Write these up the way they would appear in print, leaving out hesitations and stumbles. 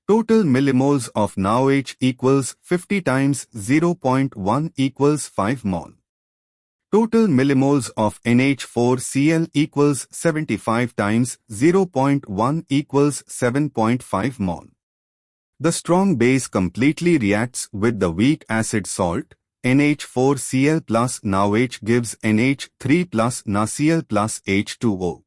Total millimoles of NaOH equals 50 times 0.1 equals 5 mol. Total millimoles of NH4Cl equals 75 times 0.1 equals 7.5 mol. The strong base completely reacts with the weak acid salt. NH4Cl plus NaOH gives NH3 plus NaCl plus H2O.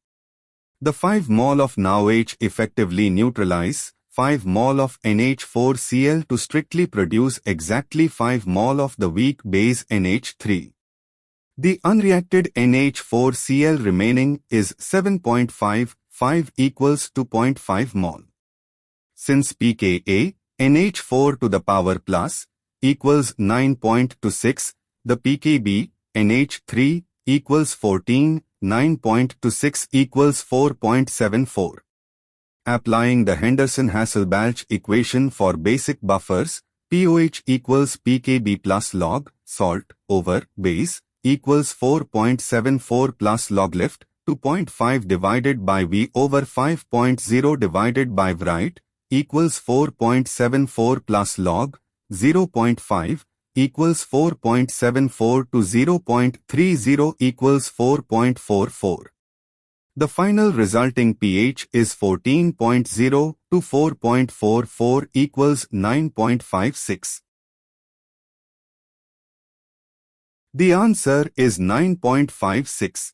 The 5 mol of NaOH effectively neutralize 5 mol of NH4Cl to strictly produce exactly 5 mol of the weak base NH3. The unreacted NH4Cl remaining is 7.5 equals 2.5 mol. Since pKa, NH4 to the power plus, equals 9.26, the pKb, NH3, equals 14, 9.26 equals 4.74. Applying the Henderson-Hasselbalch equation for basic buffers, pOH equals pKb plus log, salt, over, base, equals 4.74 plus log lift, 2.5 divided by V over 5.0 divided by Wright, equals 4.74 plus log, 0.5, equals 4.74 to 0.30 equals 4.44. The final resulting pH is 14.0 to 4.44 equals 9.56. The answer is 9.56.